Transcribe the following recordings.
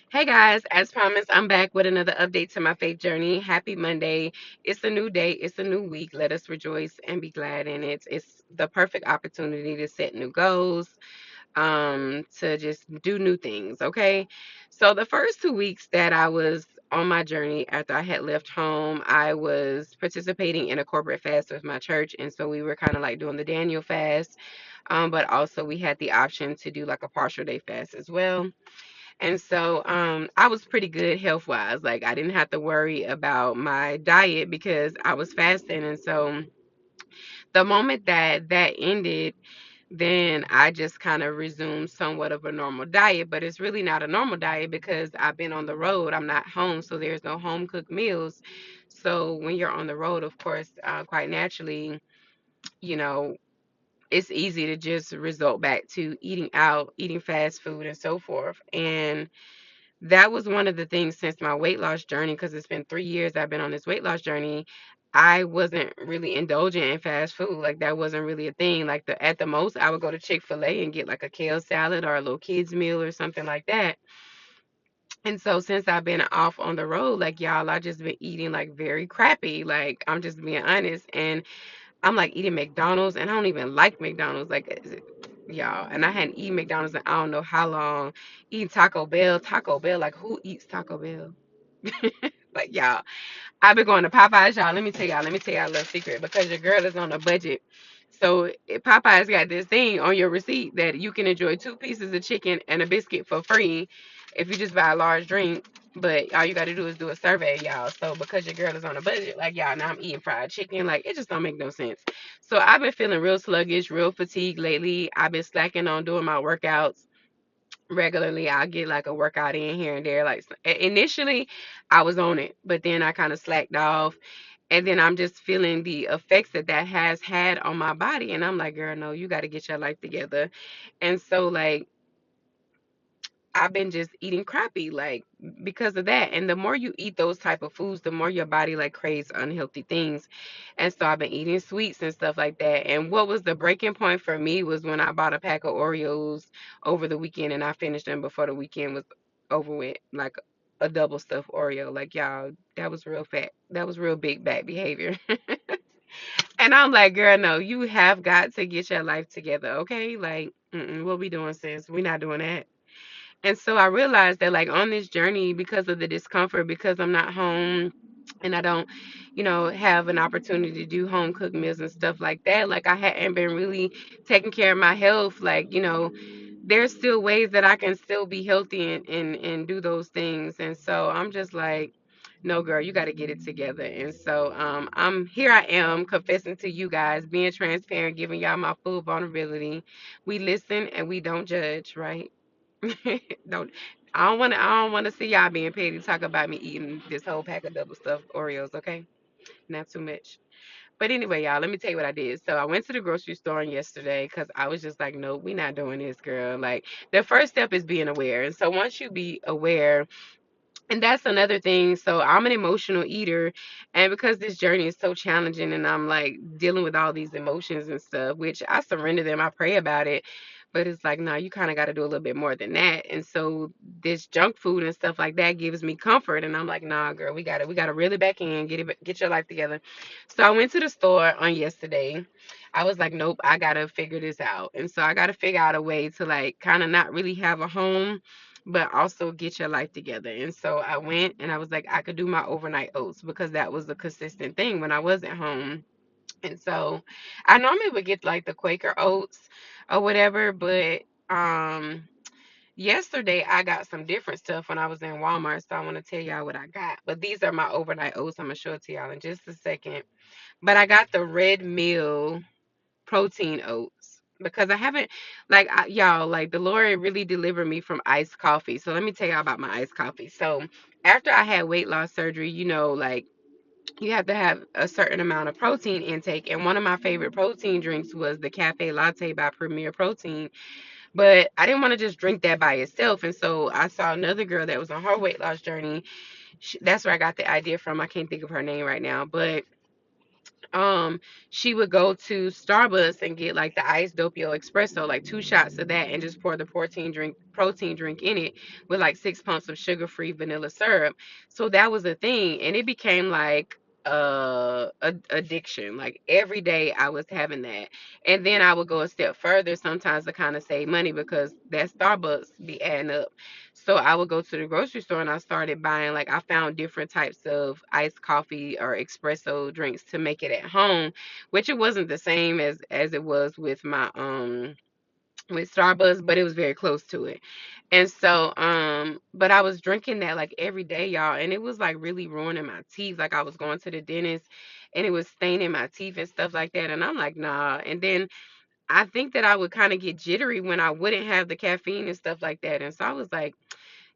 Hey guys, as promised, I'm back with another update to my faith journey. Happy Monday. It's a new day, it's a new week. Let us rejoice and be glad in it. It's the perfect opportunity to set new goals, to just do new things, okay? So the first 2 weeks that I was on my journey after I had left home, I was participating in a corporate fast with my church, and so we were kind of like doing the Daniel fast. But also we had the option to do like a partial day fast as well. And so I was pretty good health wise. Like I didn't have to worry about my diet because I was fasting. And so the moment that that ended, then I just kind of resumed somewhat of a normal diet. But it's really not a normal diet because I've been on the road. I'm not home. So there's no home cooked meals. So when you're on the road, of course, quite naturally, you know, it's easy to just result back to eating out, eating fast food, and so forth. And that was one of the things since my weight loss journey, because it's been 3 years I've been on this weight loss journey. I wasn't really indulgent in fast food. Like that wasn't really a thing. Like the at the most I would go to Chick-fil-A and get like a kale salad or a little kids meal or something like that. And so since I've been off on the road, like y'all, I just been eating like very crappy. Like I'm just being honest. And I'm like eating McDonald's and I don't even like McDonald's. Like y'all, and I hadn't eaten McDonald's in I don't know how long. Eating Taco Bell, like who eats Taco Bell? Like y'all, I've been going to Popeyes, y'all. Let me tell y'all a little secret because your girl is on a budget. So Popeyes got this thing on your receipt that you can enjoy 2 pieces of chicken and a biscuit for free if you just buy a large drink. But all you got to do is do a survey, y'all. So because your girl is on a budget, like y'all, now I'm eating fried chicken. Like it just don't make no sense. So I've been feeling real sluggish, real fatigued lately. I've been slacking on doing my workouts regularly. I'll get like a workout in here and there. Like initially, I was on it, but then I kind of slacked off, and then I'm just feeling the effects that that has had on my body. And I'm like, girl, no, you got to get your life together. And so like I've been just eating crappy, like because of that. And the more you eat those type of foods, the more your body like craves unhealthy things. And so I've been eating sweets and stuff like that. And what was the breaking point for me was when I bought a pack of Oreos over the weekend and I finished them before the weekend was over with, like a double stuffed Oreo. Like y'all, that was real fat. That was real big back behavior. And I'm like, girl, no, you have got to get your life together, okay? Like, what we doing, sis? We not doing that. And so I realized that like on this journey, because of the discomfort, because I'm not home and I don't, have an opportunity to do home cooked meals and stuff like that, like I hadn't been really taking care of my health. Like, there's still ways that I can still be healthy and do those things. And so I'm just like, no, girl, you got to get it together. And so I'm here. I am confessing to you guys, being transparent, giving y'all my full vulnerability. We listen and we don't judge, right? don't I don't wanna see y'all being petty talk about me eating this whole pack of double stuffed Oreos, okay? Not too much. But anyway, y'all, let me tell you what I did. So I went to the grocery store on yesterday because I was just like, nope, we not doing this, girl. Like the first step is being aware. And so once you be aware, and that's another thing. So I'm an emotional eater, and because this journey is so challenging and I'm like dealing with all these emotions and stuff, which I surrender them, I pray about it. But it's like, no, you kind of got to do a little bit more than that. And so this junk food and stuff like that gives me comfort. And I'm like, nah, girl, we gotta reel it back in, get your life together. So I went to the store on yesterday. I was like, nope, I gotta figure this out. And so I gotta figure out a way to like kind of not really have a home but also get your life together. And so I went and I was like, I could do my overnight oats because that was a consistent thing when I wasn't home. And so I normally would get like the Quaker oats or whatever, but yesterday I got some different stuff when I was in Walmart. So I want to tell y'all what I got. But these are my overnight oats. I'm gonna show it to y'all in just a second. But I got the red meal protein oats because I haven't y'all, like the Lord really delivered me from iced coffee. So let me tell y'all about my iced coffee. So after I had weight loss surgery, like you have to have a certain amount of protein intake, and one of my favorite protein drinks was the cafe latte by Premier Protein. But I didn't want to just drink that by itself, and so I saw another girl that was on her weight loss journey. That's where I got the idea from. I can't think of her name right now, but um she would go to Starbucks and get like the iced doppio espresso, like 2 shots of that, and just pour the protein drink in it with like 6 pumps of sugar-free vanilla syrup. So that was a thing, and it became like addiction. Like every day I was having that. And then I would go a step further sometimes to kind of save money because that Starbucks be adding up. So I would go to the grocery store and I started buying, like, I found different types of iced coffee or espresso drinks to make it at home, which it wasn't the same as it was with my with Starbucks, but it was very close to it. And so but I was drinking that like every day, y'all, and it was like really ruining my teeth. Like I was going to the dentist and it was staining my teeth and stuff like that. And I'm like, nah. And then I think that I would kind of get jittery when I wouldn't have the caffeine and stuff like that. And so I was like,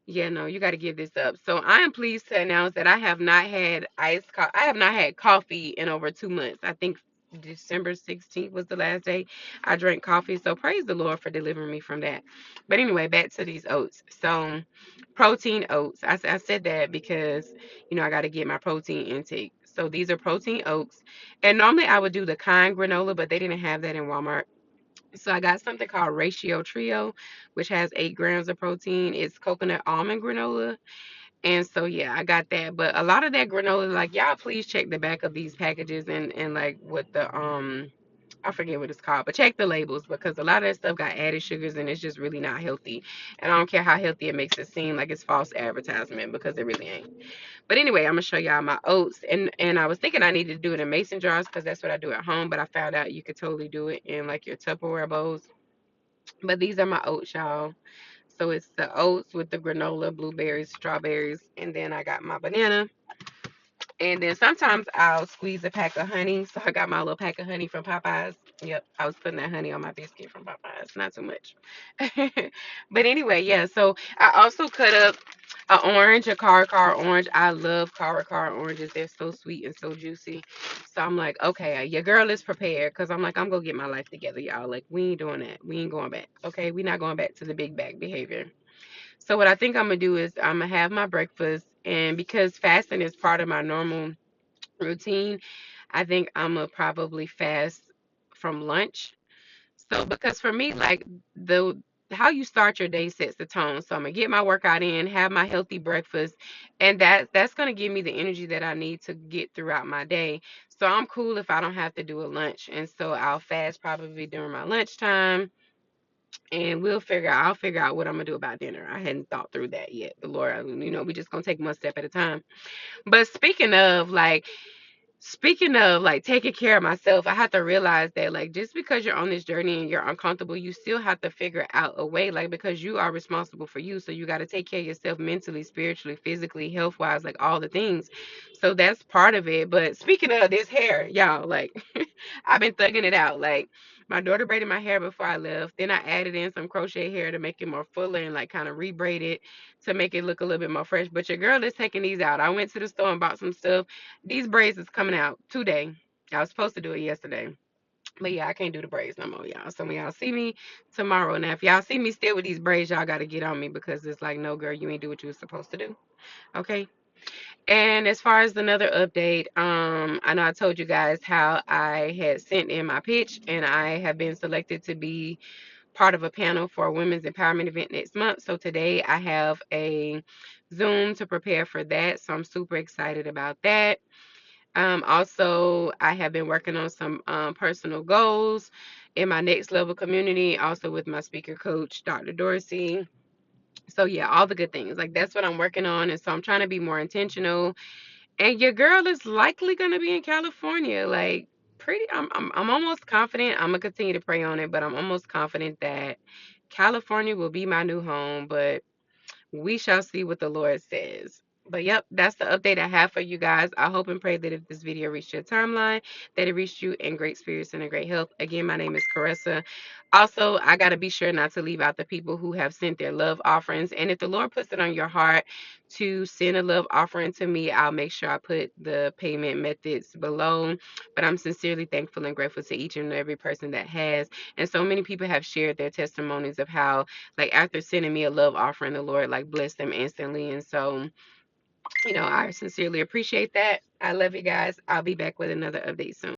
yeah, no, you got to give this up. So I am pleased to announce that I have not had I have not had coffee in over 2 months. I think December 16th was the last day I drank coffee. So praise the Lord for delivering me from that. But anyway, back to these oats. So protein oats. I said that because, I got to get my protein intake. So these are protein oats. And normally I would do the kind granola, but they didn't have that in Walmart. So I got something called Ratio Trio, which has 8 grams of protein. It's coconut almond granola. And so yeah, I got that. But a lot of that granola, like, y'all please check the back of these packages and like what the I forget what it's called, but check the labels because a lot of that stuff got added sugars and it's just really not healthy. And I don't care how healthy it makes it seem, like it's false advertisement because it really ain't. But anyway, I'm gonna show y'all my oats, and I was thinking I needed to do it in mason jars because that's what I do at home. But I found out you could totally do it in like your Tupperware bowls. But these are my oats, y'all. So it's the oats with the granola, blueberries, strawberries, and then I got my banana. And then sometimes I'll squeeze a pack of honey. So I got my little pack of honey from Popeyes. Yep, I was putting that honey on my biscuit from Popeyes. Not too much. But anyway, yeah. So I also cut up an orange, a car orange. I love car oranges. They're so sweet and so juicy. So I'm like, okay, your girl is prepared because I'm like, I'm gonna get my life together, y'all. Like, we ain't doing that. We ain't going back. Okay, we not going back to the big bag behavior. So what I think I'm gonna do is I'm gonna have my breakfast, and because fasting is part of my normal routine, I think I'm gonna probably fast from lunch. So because for me, like, the how you start your day sets the tone. So I'm gonna get my workout in, have my healthy breakfast, and that's gonna give me the energy that I need to get throughout my day. So I'm cool if I don't have to do a lunch, and so I'll fast probably during my lunchtime, and I'll figure out what I'm gonna do about dinner. I hadn't thought through that yet. The Lord, we just gonna take one step at a time. But speaking of like taking care of myself, I have to realize that, like, just because you're on this journey and you're uncomfortable, you still have to figure out a way, like, because you are responsible for you. So you got to take care of yourself mentally, spiritually, physically, health wise, like all the things. So that's part of it. But speaking of this hair, y'all, like, I've been thugging it out. Like, my daughter braided my hair before I left. Then I added in some crochet hair to make it more fuller and like kind of rebraid it to make it look a little bit more fresh. But your girl is taking these out. I went to the store and bought some stuff. These braids is coming out today. I was supposed to do it yesterday. But yeah, I can't do the braids no more, y'all. So when y'all see me tomorrow, now if y'all see me still with these braids, y'all gotta get on me because it's like, no, girl, you ain't do what you was supposed to do. Okay. And as far as another update, I know I told you guys how I had sent in my pitch and I have been selected to be part of a panel for a women's empowerment event next month. So today I have a Zoom to prepare for that. So I'm super excited about that. Also, I have been working on some personal goals in my next level community, also with my speaker coach, Dr. Dorsey. So yeah, all the good things. Like, that's what I'm working on, and so I'm trying to be more intentional. And your girl is likely gonna be in California. Like, I'm almost confident. I'm gonna continue to pray on it, but I'm almost confident that California will be my new home. But we shall see what the Lord says. But yep, that's the update I have for you guys. I hope and pray that if this video reached your timeline, that it reached you in great spirits and in great health. Again, my name is Caressa. Also, I got to be sure not to leave out the people who have sent their love offerings. And if the Lord puts it on your heart to send a love offering to me, I'll make sure I put the payment methods below. But I'm sincerely thankful and grateful to each and every person that has. And so many people have shared their testimonies of how, like, after sending me a love offering, the Lord like blessed them instantly. And so I sincerely appreciate that. I love you guys. I'll be back with another update soon.